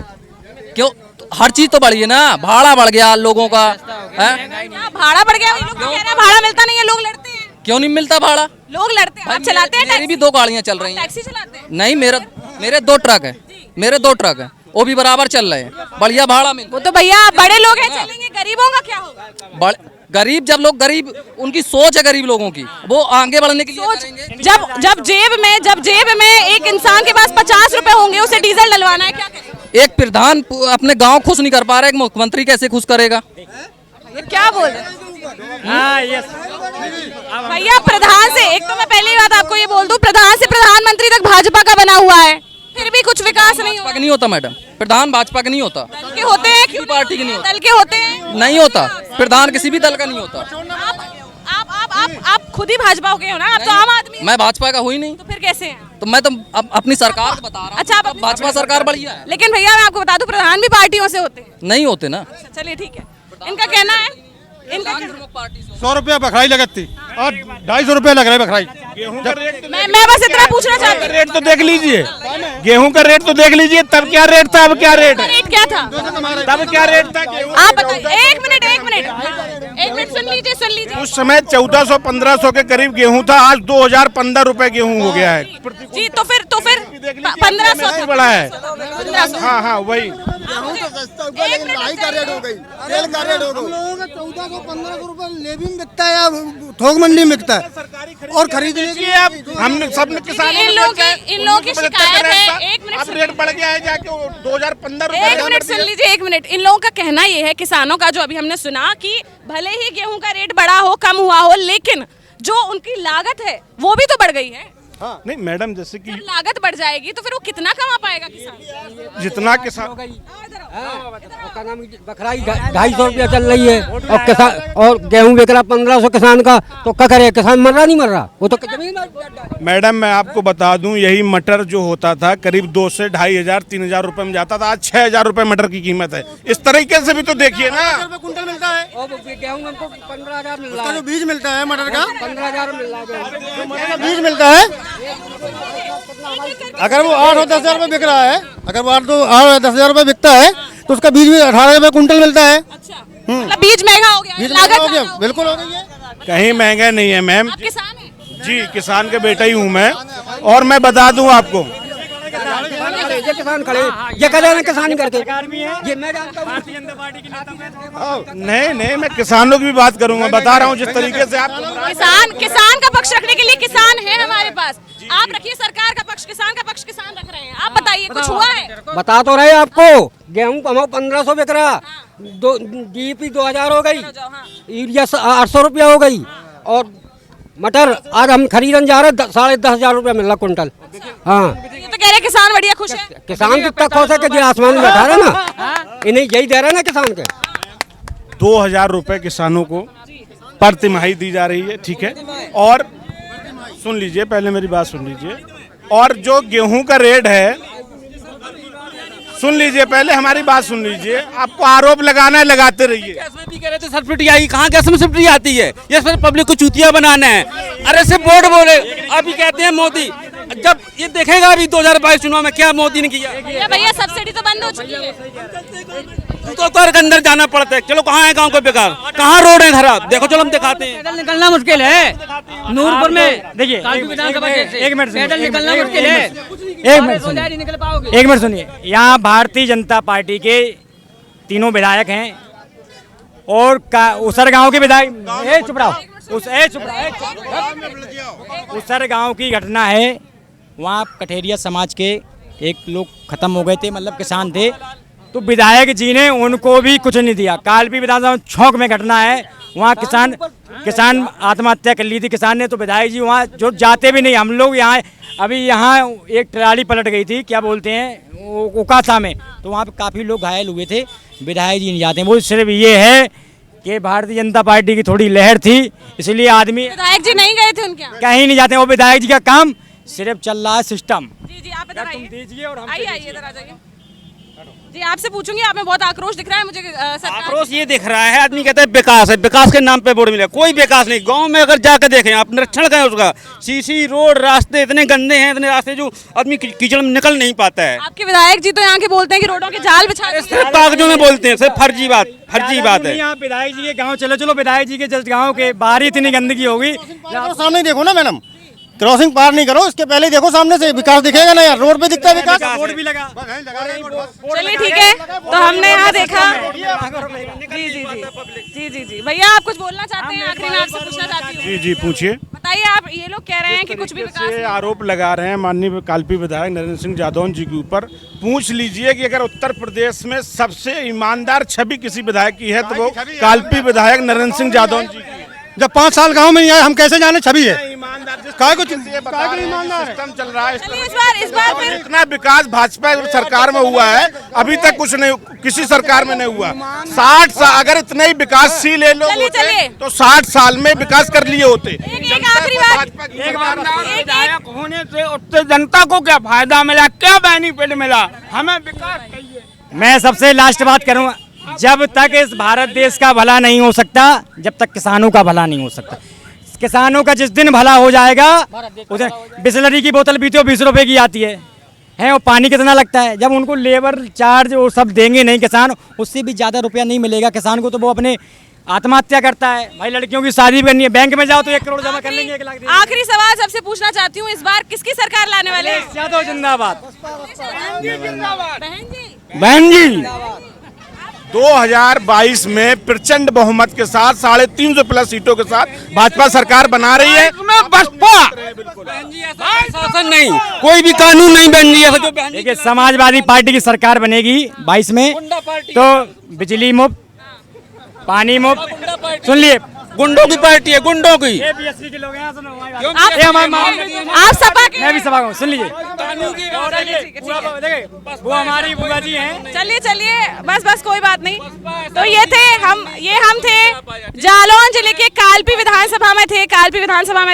क्यों? हर चीज तो बढ़ी है ना, भाड़ा बढ़ गया लोगों का। भाड़ा बढ़ गया? लोग कह रहे हैं भाड़ा मिलता नहीं है, लोग लड़ते हैं। क्यों नहीं मिलता भाड़ा? लोग लड़ते हैं। आप चलाते हैं? मेरी भी 2 गाड़ियां चल रही हैं। टैक्सी चलाते हैं? नहीं, मेरे 2 ट्रक है, मेरे 2 ट्रक है, वो भी बराबर चल रहे हैं, बढ़िया भाड़ा मिल। वो तो भैया बड़े लोग हैं, चलेंगे, गरीबों का क्या होगा? गरीब, जब लोग गरीब, उनकी सोच है गरीब लोगों की, वो आगे बढ़ने के लिए करेंगे। जब जेब में एक इंसान के पास 50 रुपए होंगे, उसे डीजल डलवाना है, क्या करें? एक प्रधान अपने गांव खुश नहीं कर पा रहा है, एक मुख्यमंत्री कैसे खुश करेगा? क्या बोल रहे हैं? हाँ यस। भैया प्रधान से, एक तो मैं पहली बात आपको ये बोल दूं, प्रधान से प्रधानमंत्री तक भाजपा का बना हुआ है, फिर भी कुछ विकास नहीं भाजपा का नहीं होता मैडम, प्रधान भाजपा का नहीं होता, दल के होते हैं, क्यों पार्टी के नहीं होता, दल के होते हैं, नहीं होता, प्रधान किसी भी दल का नहीं होता। आप खुद ही भाजपा के हो ना, आप तो आम आदमी हैं। मैं भाजपा का हूँ ही नहीं, तो फिर कैसे हैं? तो मैं तो अपनी सरकार बता रहा हूँ। अच्छा, आप भाजपा सरकार बढ़िया है। लेकिन भैया मैं आपको बता दूं, प्रधान भी पार्टियों से होते हैं। नहीं होते ना। चलिए ठीक है, इनका कहना है, इनका 100 रुपया बखराई लगती और 250 रुपया लग रहा है बखराई। मैं बस इतना पूछना चाहती हूँ, रेट तो देख लीजिए, गेहूं का रेट तो देख लीजिए, तब क्या रेट था, अब क्या रेट है, रेट क्या था, तब क्या रेट था आप बताइए। एक मिनट सुन लीजिए। उस समय 1400-1500 के करीब गेहूं था, आज 2015 रुपए गेहूं हो गया है जी। तो फिर 1500 बड़ा है। 1500। हाँ वही। महंगाई का रेट हो गई, तेल का रेट हो गई। हम लोगों का 1400-1500 रुपए लेवी में बिकता है या थोक मंडी में बिकता है, और खरीदने के लिए हमने सब किसानों इन लोगों की शिकायत है। एक मिनट, अब रेट बढ़ गया है जाके 2015 एक मिनट सुन लीजिए, एक मिनट। इन लोगों का कहना ये है, किसानों का, जो अभी हमने सुना, कि भले ही गेहूं का रेट बढ़ा हो, कम हुआ हो, लेकिन जो उनकी लागत है वो भी तो बढ़ गई है। हाँ, नहीं मैडम, जैसे कि जब लागत बढ़ जाएगी तो फिर वो कितना कमा पाएगा किसान? जितना किसान बखराई 250 रुपया चल रही है, और किसान, और गेहूं बिक रहा 1500 किसान का, तो क्या करे, किसान मर रहा नहीं मर रहा, वो तो मैडम मैं आपको बता दूं, यही मटर जो होता था करीब 2 से 2500-3000 रुपए में जाता था, आज 6000 रुपए मटर की कीमत है। इस तरीके से भी तो देखिए ना, कुंटल मिलता है, गेहूं हमको 15,000 मिल रहा जो बीज मिलता है मटर का, 15,000 मिल रहा है, मटर का बीज मिलता है। अगर वो 8 और 10,000 रुपए बिक रहा है, अगर वो 8 और 10,000 रुपए बिकता है, तो उसका बीज भी 18 रुपए कुंटल मिलता है। मतलब बीज महंगा हो गया, बीज लागत महंगा हो गया, बिल्कुल हो गई है। कहीं महंगा नहीं है मैम। आप किसान हैं? जी, किसान के बेटा ही हूँ मैं, और मैं बता दूं आपको, ये किसान खड़े, ये कह रहे हैं किसान करके, ये मैं जानता हूँ। नहीं मैं किसानों की भी बात करूंगा, बता रहा हूँ जिस तरीके से आप किसान का पक्ष रखने के लिए किसान है हमारे पास। आप रखिए सरकार का पक्ष, किसान का पक्ष किसान रख रहे हैं। आप बताइए, कुछ हुआ है? बता तो रहे आपको, गेहूं हमारा 1500 बिक रहा, DAP 2000 हो गई, यूरिया 800 रुपया हो गई, और मटर आज हम खरीदन जा रहे हैं 10,500 रुपया मिल रहा कुंटल। हाँ, ये तो कह रहे किसान बढ़िया खुश है। किसान तो तक हो सके, आसमान में बैठा रहे ना, इन्हें यही दे रहे ना किसान के। 2000 रुपए किसानों को पर तिमाही दी जा रही है, ठीक है। और सुन लीजिए, पहले मेरी बात सुन लीजिए, और जो गेहूं का रेट है, सुन लीजिए, पहले हमारी बात सुन लीजिए। आपको आरोप लगाना है, लगाते रहिए। इसमें भी कह रहे थे सब्सिडी आई, कहाँ गैस में सब्सिडी आती है? ये सिर्फ पब्लिक को चूतिया बनाना है। अरे सिर्फ वोट बोले, अभी कहते हैं मोदी, जब ये देखेगा अभी 2022 चुनाव में क्या मोदी ने किया। भैया सब्सिडी तो बंद हो चुकी है, तो घर के अंदर जाना पड़ता है। चलो कहाँ है गांव को बेकार, कहाँ रोड है खराब, देखो चलो हम दिखाते हैं। पैदल निकलना मुश्किल है नूरपुर में, देखिए एक मिनट पैदल निकलना मुश्किल है, एक मिनट सुनिए। यहाँ भारतीय जनता पार्टी के 3 विधायक हैं, और उसर गांव के विधायक, चुप रहो, उसर गांव की घटना है। वहाँ कठेरिया समाज के एक लोग खत्म हो गए थे, मतलब किसान थे, तो विधायक जी ने उनको भी कुछ नहीं दिया। कालपी विधानसभा छौक में घटना है, वहाँ किसान आत्महत्या कर ली थी किसान ने, तो विधायक जी वहाँ जो जाते भी नहीं। हम लोग यहाँ अभी यहाँ एक ट्राली पलट गई थी, क्या बोलते हैं, उकासा में, तो वहाँ पे काफ़ी लोग घायल हुए थे, विधायक जी नहीं जाते। वो सिर्फ ये है कि भारतीय जनता पार्टी की थोड़ी लहर थी, इसलिए आदमी, विधायक जी नहीं गए थे उनके यहाँ, कहीं नहीं जाते। वो विधायक जी का काम सिर्फ चल रहा है सिस्टम। जी आप बताइए, दीजिए और आइए इधर आ जाइए। जी आपसे पूछूंगी, आप में बहुत आक्रोश दिख रहा है मुझे। आक्रोश ये दिख रहा है, आदमी कहता है विकास है, विकास के नाम पे वोट मिला, कोई विकास नहीं। गांव में अगर जाकर देखें आप, निरीक्षण करें उसका, सीसी रोड, रास्ते इतने गंदे हैं, इतने रास्ते जो आदमी कीचड़ में निकल नहीं पाता है। आपके विधायक जी तो यहाँ के बोलते हैं कि रोडों के जाल बिछा, सिर्फ कागजों में बोलते हैं, सिर्फ फर्जी बात है। यहाँ विधायक जी के गाँव चलो, विधायक जी के जस्ट गाँव के बाहर ही इतनी गंदगी होगी। सामने देखो ना मैडम, क्रॉसिंग पार नहीं करो, इसके पहले देखो सामने से, विकास दिखेगा ना यार, रोड पे दिखता है विकास, रोड भी लगा। चलिए ठीक है, तो हमने यहाँ देखा। जी जी जी जी भैया, आप कुछ बोलना चाहते हैं? आखिरी में आपसे पूछना चाहती हूँ। जी जी पूछिए। बताइए आप, ये लोग कह रहे हैं कि कुछ भी विकास से आरोप लगा रहे हैं माननीय काल्पी विधायक नरेंद्र सिंह जादौन जी के ऊपर। पूछ लीजिए कि अगर उत्तर प्रदेश में सबसे ईमानदार छवि किसी विधायक की है तो वो काल्पी विधायक नरेंद्र सिंह जादौन जी की। जब 5 साल गांव में नहीं आए हम कैसे जाने छवि है? काय कुछ सिस्टम चल रहा है, इस बार फिर इतना विकास भाजपा सरकार में हुआ है, अभी तक कुछ नहीं, किसी सरकार में नहीं हुआ। 60 साल अगर इतने ही विकासशील लोग होते तो 60 साल में विकास कर लिए होते। एक आखिरी बात, विधायक होने से उससे जनता को क्या फायदा मिला, क्या बेनिफिट मिला? हमें विकास चाहिए। मैं सबसे लास्ट बात करूँगा, जब तक इस भारत देश का भला नहीं हो सकता, जब तक किसानों का भला नहीं हो सकता। किसानों का जिस दिन भला हो जाएगा, उस दिन बिस्लरी की बोतल पीते हो 20 रुपए की आती है वो पानी कितना लगता है? जब उनको लेबर चार्ज वो सब देंगे नहीं किसान, उससे भी ज़्यादा रुपया नहीं मिलेगा किसान को, तो वो अपने आत्महत्या करता है। भाई लड़कियों की शादी करनी है, बैंक में जाओ तो 1 करोड़ जमा कर लेंगे, 1 लाख। आखिरी सवाल सबसे पूछना चाहती हूँ, इस बार किसकी सरकार लाने वाले हैं? यादव जिंदाबाद। बहन जी 2022 में प्रचंड बहुमत के साथ 350 प्लस सीटों के साथ भाजपा सरकार बना रही है। बसपा शासन नहीं, कोई भी कानून नहीं बन रही है। देखिए समाजवादी पार्टी की सरकार बनेगी 22 में, तो बिजली मुफ्त, पानी मुफ्त। सुन लिए, गुंडों की पार्टी है, गुंडों की। आप सपा के, मैं भी सपा का हूं, सुन लीजिए। वो हमारी बुआ जी हैं। चलिए बस कोई बात नहीं। तो ये हम थे जालौन जिले के कालपी विधानसभा में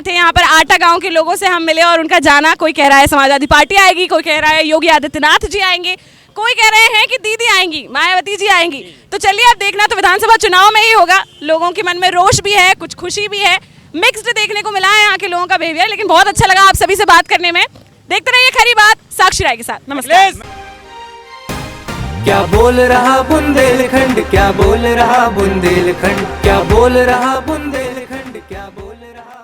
थे। यहाँ पर आटा गांव के लोगों से हम मिले और उनका जाना, कोई कह रहा है समाजवादी पार्टी आएगी, कोई कह रहा है योगी आदित्यनाथ जी आएंगे, कोई कह रहे हैं कि दीदी आएंगी, मायावती जी आएंगी। तो चलिए अब देखना तो विधानसभा चुनाव में ही होगा। लोगों के मन में रोष भी है, कुछ खुशी भी है, मिक्स्ड देखने को मिला है यहाँ के लोगों का बिहेवियर, लेकिन बहुत अच्छा लगा आप सभी से बात करने में। देखते रहिए खरी बात साक्षी राय के साथ। नमस्कार। क्या बोल रहा बुंदेलखंड, क्या बोल रहा बुंदेलखंड, क्या बोल रहा